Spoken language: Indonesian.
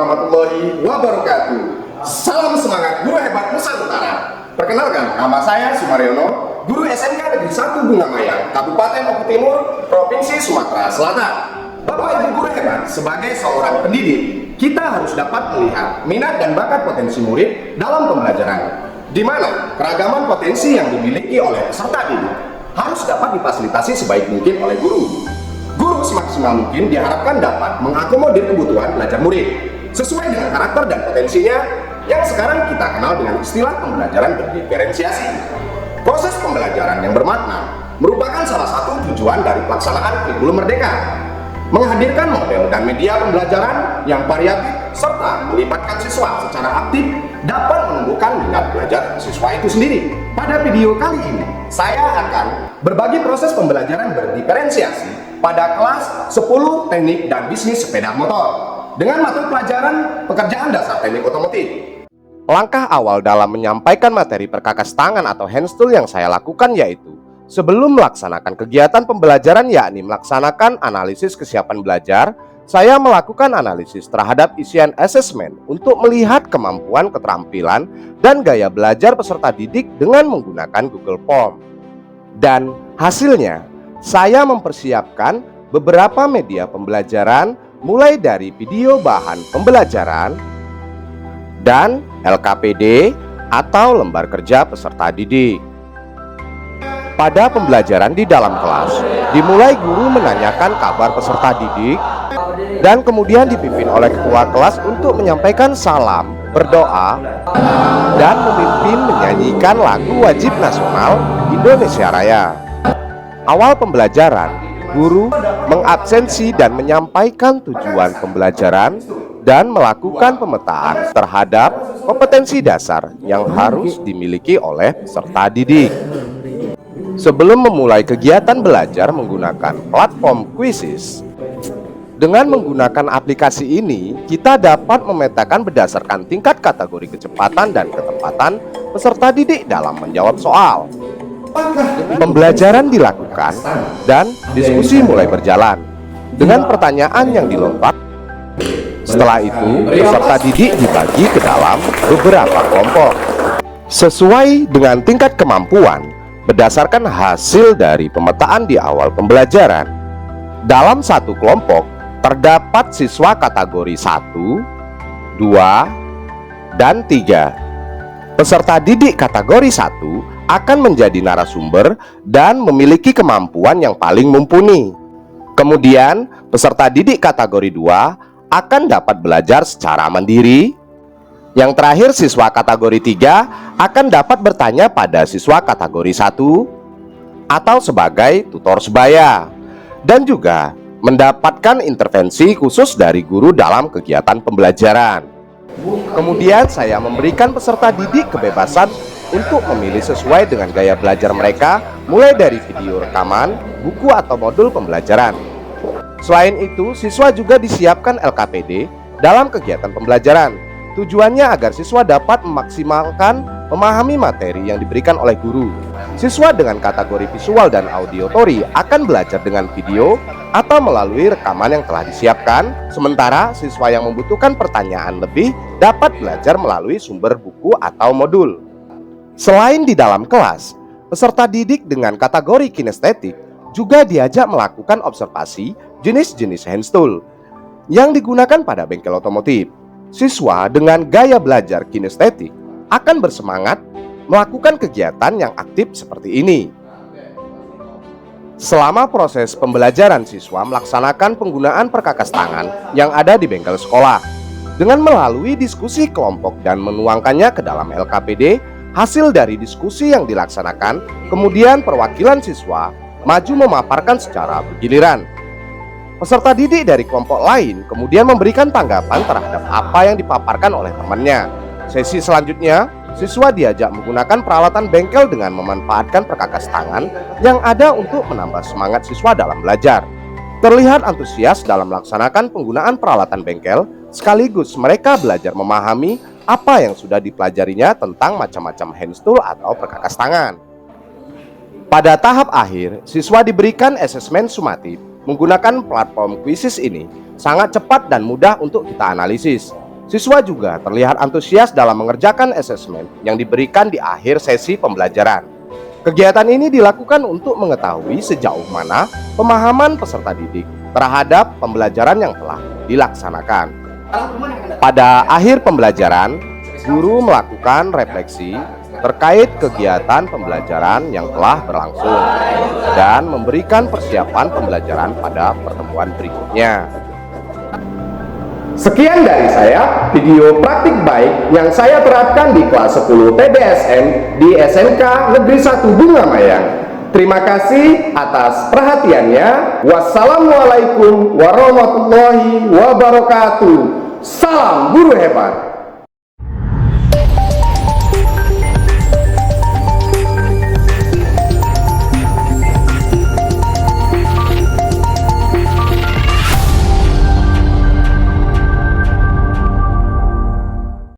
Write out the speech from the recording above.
warahmatullahi wabarakatuh. Salam semangat guru hebat Nusantara. Perkenalkan, nama saya Sumaryono, guru SMK Negeri 1 Bungamaya, Kabupaten Oku Timur, Provinsi Sumatera Selatan. Bapak Ibu guru hebat, sebagai seorang pendidik, kita harus dapat melihat minat dan bakat potensi murid dalam pembelajaran, di mana keragaman potensi yang dimiliki oleh peserta didik harus dapat difasilitasi sebaik mungkin oleh guru. Guru semaksimal mungkin diharapkan dapat mengakomodir kebutuhan belajar murid sesuai dengan karakter dan potensinya yang sekarang kita kenal dengan istilah pembelajaran berdiferensiasi. Proses pembelajaran yang bermakna merupakan salah satu tujuan dari pelaksanaan kurikulum merdeka, menghadirkan model dan media pembelajaran yang variatif serta melibatkan siswa secara aktif dapat menumbuhkan minat belajar siswa itu sendiri. Pada video kali ini, saya akan berbagi proses pembelajaran berdiferensiasi pada kelas 10 teknik dan bisnis sepeda motor dengan mata pelajaran pekerjaan dasar teknik otomotif. Langkah awal dalam menyampaikan materi perkakas tangan atau hands tool yang saya lakukan yaitu sebelum melaksanakan kegiatan pembelajaran, yakni melaksanakan analisis kesiapan belajar, saya melakukan analisis terhadap isian asesmen untuk melihat kemampuan, keterampilan, dan gaya belajar peserta didik dengan menggunakan Google Form. Dan hasilnya, saya mempersiapkan beberapa media pembelajaran mulai dari video bahan pembelajaran dan LKPD atau lembar kerja peserta didik. Pada pembelajaran di dalam kelas, dimulai guru menanyakan kabar peserta didik dan kemudian dipimpin oleh ketua kelas untuk menyampaikan salam, berdoa, dan memimpin menyanyikan lagu wajib nasional Indonesia Raya. Awal pembelajaran, guru mengabsensi dan menyampaikan tujuan pembelajaran dan melakukan pemetaan terhadap kompetensi dasar yang harus dimiliki oleh peserta didik. Sebelum memulai kegiatan belajar menggunakan platform Quizzes, dengan menggunakan aplikasi ini, kita dapat memetakan berdasarkan tingkat kategori kecepatan dan ketepatan peserta didik dalam menjawab soal. Pembelajaran dilakukan dan diskusi mulai berjalan dengan pertanyaan yang dilompat. Setelah itu, peserta didik dibagi ke dalam beberapa kelompok sesuai dengan tingkat kemampuan berdasarkan hasil dari pemetaan di awal pembelajaran. Dalam satu kelompok terdapat siswa kategori 1, 2, dan 3. Peserta didik kategori 1 akan menjadi narasumber dan memiliki kemampuan yang paling mumpuni. Kemudian, peserta didik kategori 2 akan dapat belajar secara mandiri. Yang terakhir, siswa kategori 3 akan dapat bertanya pada siswa kategori 1 atau sebagai tutor sebaya, dan juga mendapatkan intervensi khusus dari guru dalam kegiatan pembelajaran. Kemudian saya memberikan peserta didik kebebasan untuk memilih sesuai dengan gaya belajar mereka, mulai dari video rekaman, buku atau modul pembelajaran. Selain itu, siswa juga disiapkan LKPD dalam kegiatan pembelajaran. Tujuannya agar siswa dapat memaksimalkan memahami materi yang diberikan oleh guru. Siswa dengan kategori visual dan auditory akan belajar dengan video atau melalui rekaman yang telah disiapkan, sementara siswa yang membutuhkan pertanyaan lebih dapat belajar melalui sumber buku atau modul. Selain di dalam kelas, peserta didik dengan kategori kinestetik juga diajak melakukan observasi jenis-jenis hand tool yang digunakan pada bengkel otomotif. Siswa dengan gaya belajar kinestetik akan bersemangat melakukan kegiatan yang aktif seperti ini. Selama proses pembelajaran, siswa melaksanakan penggunaan perkakas tangan yang ada di bengkel sekolah dengan melalui diskusi kelompok dan menuangkannya ke dalam LKPD. Hasil dari diskusi yang dilaksanakan, kemudian perwakilan siswa maju memaparkan secara bergiliran. Peserta didik dari kelompok lain kemudian memberikan tanggapan terhadap apa yang dipaparkan oleh temannya. Sesi selanjutnya, siswa diajak menggunakan peralatan bengkel dengan memanfaatkan perkakas tangan yang ada untuk menambah semangat siswa dalam belajar. Terlihat antusias dalam melaksanakan penggunaan peralatan bengkel, sekaligus mereka belajar memahami apa yang sudah dipelajarinya tentang macam-macam hand tool atau perkakas tangan. Pada tahap akhir, siswa diberikan asesmen sumatif. Menggunakan platform Quizzes ini sangat cepat dan mudah untuk kita analisis. Siswa juga terlihat antusias dalam mengerjakan asesmen yang diberikan di akhir sesi pembelajaran. Kegiatan ini dilakukan untuk mengetahui sejauh mana pemahaman peserta didik terhadap pembelajaran yang telah dilaksanakan. Pada akhir pembelajaran, guru melakukan refleksi terkait kegiatan pembelajaran yang telah berlangsung dan memberikan persiapan pembelajaran pada pertemuan berikutnya. Sekian dari saya, video praktik baik yang saya terapkan di kelas 10 TBSM di SMK Negeri 1 Bunga Mayang. Terima kasih atas perhatiannya. Wassalamualaikum warahmatullahi wabarakatuh. Salam guru hebat.